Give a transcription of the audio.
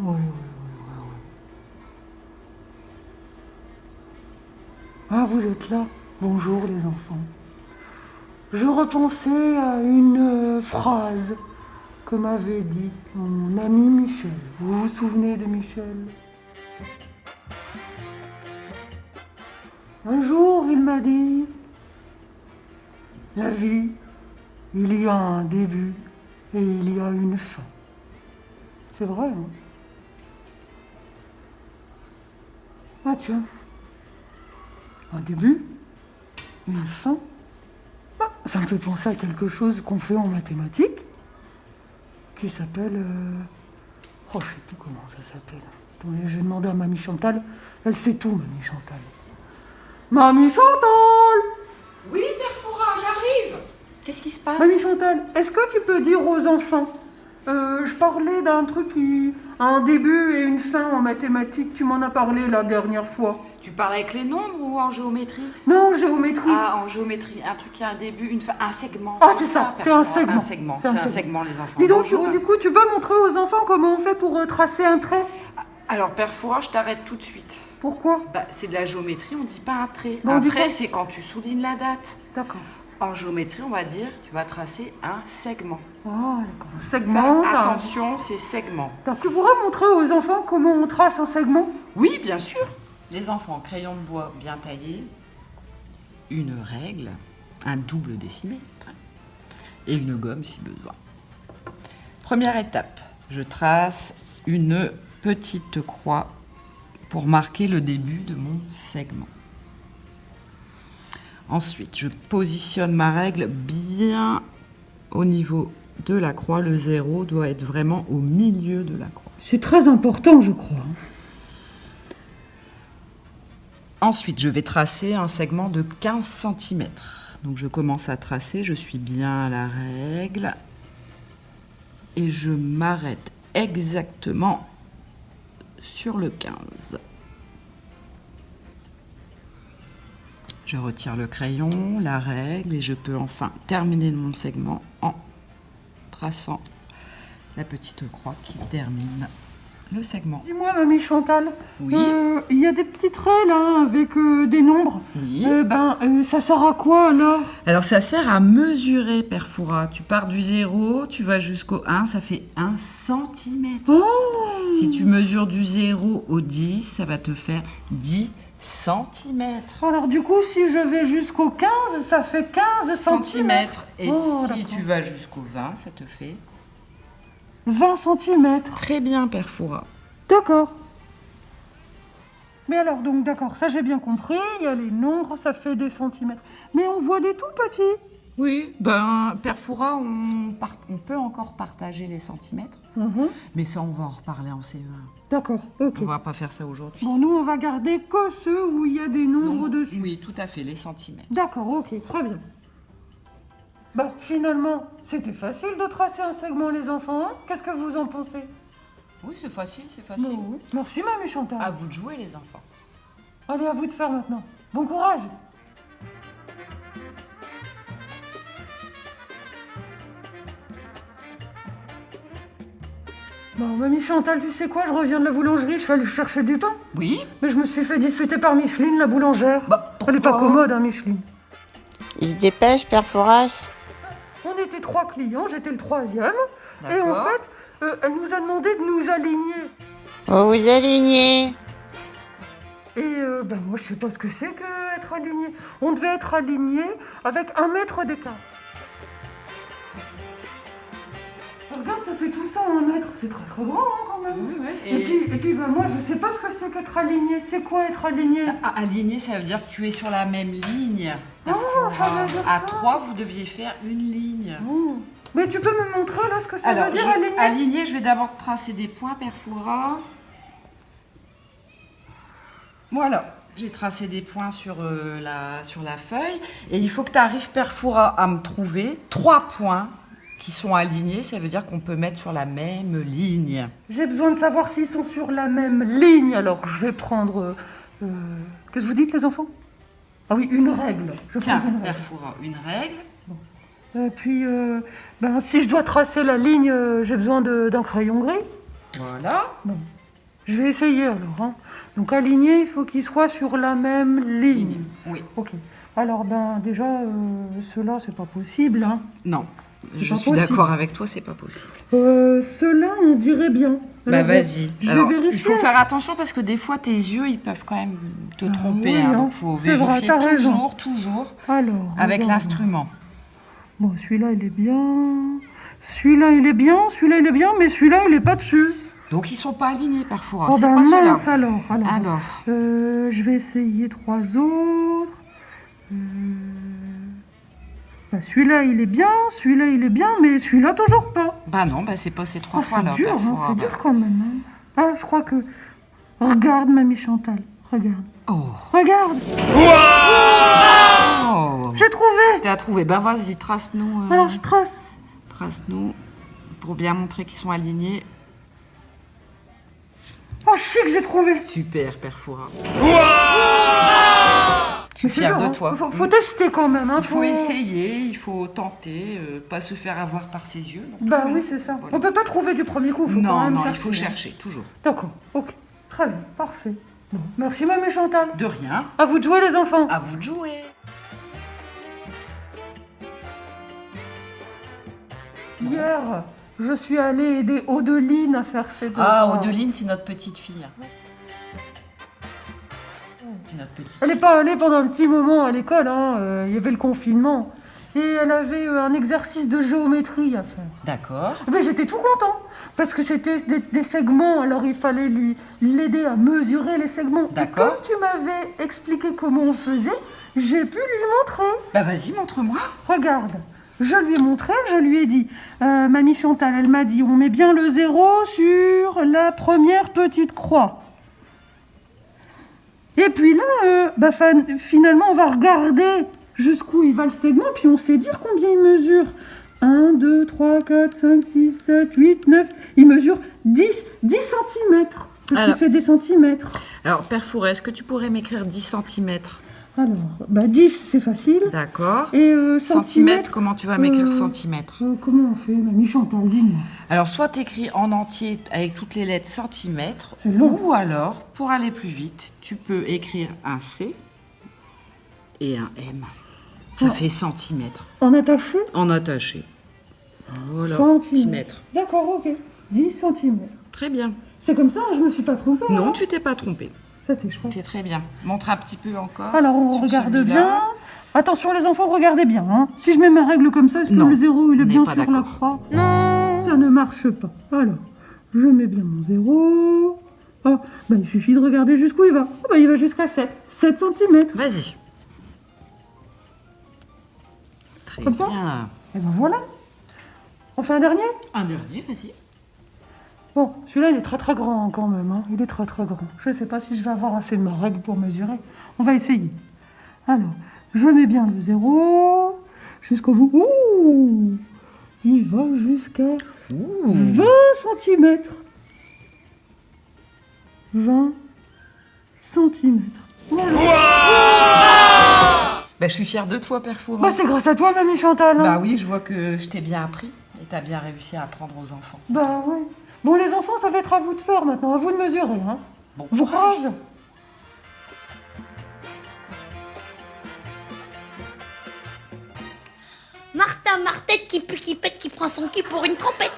Oui, oui, oui, oui. Ah, vous êtes là. Bonjour les enfants. Je repensais à une phrase que m'avait dit mon ami Michel. Vous vous souvenez de Michel? Un jour, il m'a dit, la vie, il y a un début et il y a une fin. C'est vrai, hein? Ah tiens, un début, une fin. Ah, ça me fait penser à quelque chose qu'on fait en mathématiques, qui s'appelle... Oh, je sais plus comment ça s'appelle. Attendez, j'ai demandé à Mamie Chantal. Elle sait tout, Mamie Chantal. Mamie Chantal! Oui, Père Fouras, j'arrive. Qu'est-ce qui se passe? Mamie Chantal, est-ce que tu peux dire aux enfants, je parlais d'un truc qui a un début et une fin en mathématiques. Tu m'en as parlé la dernière fois. Tu parles avec les nombres ou en géométrie? Non, géométrie. Ah, en géométrie, un truc qui a un début, une fin, un segment. Ah, c'est ça, Père c'est un Fouras. segment. Un segment, c'est un segment, les enfants. Dis donc, Bonjour. du coup, tu peux montrer aux enfants comment on fait pour tracer un trait? Alors, Père Fouras, je t'arrête tout de suite. Pourquoi? Bah, c'est de la géométrie, on dit pas un trait. Bon, on Un dit trait, quoi? c'est quand tu soulignes la date. D'accord. En géométrie, on va dire, tu vas tracer un segment. Ah, d'accord. Un segment. Enfin, là. attention, c'est segment. Alors, tu pourras montrer aux enfants comment on trace un segment? Oui, bien sûr. Les enfants, crayon de bois bien taillé, une règle, un double décimètre et une gomme si besoin. Première étape, je trace une petite croix pour marquer le début de mon segment. Ensuite, je positionne ma règle bien au niveau de la croix. Le 0 doit être vraiment au milieu de la croix. C'est très important, je crois. Ensuite, je vais tracer un segment de 15 cm. Donc, je commence à tracer, je suis bien à la règle. Et je m'arrête exactement sur le 15. Je retire le crayon, la règle, et je peux enfin terminer mon segment en traçant la petite croix qui termine le segment. Dis-moi, Mamie Chantal. Oui. Il y a des petits traits là avec des nombres. Oui. Ça sert à quoi alors? Alors ça sert à mesurer, Père Fouras. Tu pars du 0, tu vas jusqu'au 1, ça fait 1 centimètre. Oh! Si tu mesures du 0 au 10, ça va te faire 10 centimètres. Alors du coup, si je vais jusqu'au 15, ça fait 15 centimètres. Et Oh, si d'accord. tu vas jusqu'au 20, ça te fait... 20 centimètres. Très bien, Père Fouras. D'accord. Mais alors, donc, d'accord, ça j'ai bien compris. Il y a les nombres, ça fait des centimètres. Mais on voit des tout petits. Oui, Père Fouras, on peut encore partager les centimètres, mais ça, on va en reparler en CE1. D'accord, ok. On va pas faire ça aujourd'hui. Bon, nous, on va garder que ceux où il y a des nombres dessus. Oui, tout à fait, les centimètres. D'accord, ok, très bien. Bah, finalement, c'était facile de tracer un segment, les enfants. Hein? Qu'est-ce que vous en pensez? Oui, c'est facile, c'est facile. Bon, oui. Merci, Mamie Chantal. À vous de jouer, les enfants. Allez, à vous de faire maintenant. Bon courage. Bon, Mamie Chantal, tu sais quoi? Je reviens de la boulangerie, je vais aller chercher du pain. Oui. Mais je me suis fait disputer par Micheline, la boulangère. Bah, Elle est pas pourquoi? commode, hein, Micheline. Il se dépêche, Père Fouras. On était 3 clients, j'étais le 3e. Et en D'accord. fait, elle nous a demandé de nous aligner. Vous vous alignez. Et moi, je sais pas ce que c'est que être aligné. On devait être aligné avec 1 mètre d'écart. Regarde, ça fait tout ça 1 mètre. C'est très très grand, hein, quand même. Oui, oui. Et puis moi, je sais pas ce que c'est qu'être aligné. C'est quoi être aligné? Aligné, ça veut dire que tu es sur la même ligne. Ah, ça veut dire À ça. 3, vous deviez faire une ligne. Oh. Mais tu peux me montrer là ce que ça Alors, veut dire aligné? aligné, je vais d'abord tracer des points, Père Fouras. Voilà, j'ai tracé des points sur la feuille. Et il faut que tu arrives, Père Fouras, à me trouver 3 points qui sont alignés. Ça veut dire qu'on peut mettre sur la même ligne. J'ai besoin de savoir s'ils sont sur la même ligne. Alors, je vais prendre... Qu'est-ce que vous dites, les enfants? Ah oui, une règle. Je Tiens, prends une règle. Père Fouras, une règle. Et puis, si je dois tracer la ligne, j'ai besoin d'un crayon gris. Voilà. Bon, je vais essayer alors. Hein. Donc aligné, il faut qu'il soit sur la même ligne. Oui. Ok. Alors déjà, ceux-là, c'est pas possible. Hein. Non, C'est je pas suis possible. d'accord avec toi, c'est pas possible. Ceux-là, on dirait bien. Bah Alors, vas-y. Je Alors, vais vérifier. il faut faire attention parce que des fois tes yeux ils peuvent quand même te tromper. oui, Hein, hein. donc il faut C'est vrai, vérifier t'as raison. toujours Alors, avec regarde. l'instrument. Bon, celui-là, il est bien. Celui-là, il est bien. Celui-là, il est bien. Mais celui-là, il est pas dessus. Donc ils sont pas alignés parfois. Oh, c'est ben pas ceux-là. mince alors. Alors, Je vais essayer 3 autres. Celui-là, il est bien. Celui-là, il est bien. Mais celui-là, toujours pas. bah non, bah c'est pas ces 3 Oh, fois là. c'est dur, hein, Perfora, c'est bah. dur quand même. Hein. Ah, je crois que... Regarde, Mamie Chantal. Regarde. Oh. Regarde. Oh. J'ai trouvé. T'as trouvé. Bah vas-y, trace-nous. Alors, je trace. Trace-nous pour bien montrer qu'ils sont alignés. Oh, chic, j'ai trouvé. Super, Perfora. Je suis fière de toi. Faut tester quand même. Hein, Il faut essayer, il faut tenter, pas se faire avoir par ses yeux. non plus, Bah hein. oui, c'est ça. Voilà. On peut pas trouver du premier coup. Faut quand Non, même non, il chercher, faut hein. chercher, toujours. D'accord, ok. Très bien, parfait. Bon, merci, Mamie Chantal. De rien, À vous de jouer, les enfants. à vous de jouer. Hier, je suis allée aider Odeline à faire ses devoirs. Ah, Odeline, c'est notre petite fille. C'est notre petite Elle n'est fille. pas allée pendant un petit moment à l'école, hein. Il y avait le confinement. Et elle avait un exercice de géométrie à faire. D'accord. Mais j'étais tout content, parce que c'était des segments, alors il fallait l'aider à mesurer les segments. D'accord. Et comme tu m'avais expliqué comment on faisait, j'ai pu lui montrer. Bah vas-y, montre-moi. Regarde, je lui ai montré, je lui ai dit, Mamie Chantal, elle m'a dit, on met bien le 0 sur la première petite croix. Et puis là, finalement, on va regarder jusqu'où il va le segment, puis on sait dire combien il mesure. 1, 2, 3, 4, 5, 6, 7, 8, 9. Il mesure 10 centimètres. Parce Alors. que c'est des centimètres. Alors, Perfora, est-ce que tu pourrais m'écrire 10 cm? Alors, 10, c'est facile. D'accord. Et Centimètres, centimètres, comment tu vas m'écrire euh, centimètres? comment on fait, Mamie Chantal, dis-moi. Alors, soit t'écris en entier avec toutes les lettres centimètres, C'est long. ou alors, pour aller plus vite, tu peux écrire un C et un M. Ça Oh. fait centimètres. En attaché, En attaché. Voilà, centimètres. centimètres. D'accord, ok. 10 centimètres. Très bien. C'est comme ça, je me suis pas trompée. Non, hein. tu t'es pas trompé. Ça, c'est chouette. C'est très bien. Montre un petit peu encore. Alors, on sur regarde celui-là. bien. Attention, les enfants, regardez bien. Hein. Si je mets ma règle comme ça, est-ce que Non, le 0, il est on n'est bien pas sur la d'accord. croix? Non. Ça ne marche pas. Alors, je mets bien mon 0. Ah, il suffit de regarder jusqu'où il va. Ah, il va jusqu'à 7. 7 cm. Vas-y. Très Comme ça bien. Et ben voilà. On fait un dernier? Un dernier, vas-y. Bon, celui-là, il est très très grand hein, quand même. Hein. Il est très très grand. Je ne sais pas si je vais avoir assez de ma règle pour mesurer. On va essayer. Alors, je mets bien le 0 jusqu'au bout. Ouh! Il va jusqu'à Ouh. 20 cm. 20 cm. Voilà. Bah, je suis fière de toi, Perfora. C'est grâce à toi, Mamie Chantal. Hein. Bah oui, je vois que je t'ai bien appris et t'as bien réussi à apprendre aux enfants. Oui. Bon, les enfants, ça va être à vous de faire maintenant. À vous de mesurer. Hein. Bon Bon courage. courage. Martin Martette qui pue, qui pète, qui prend son cul pour une trompette.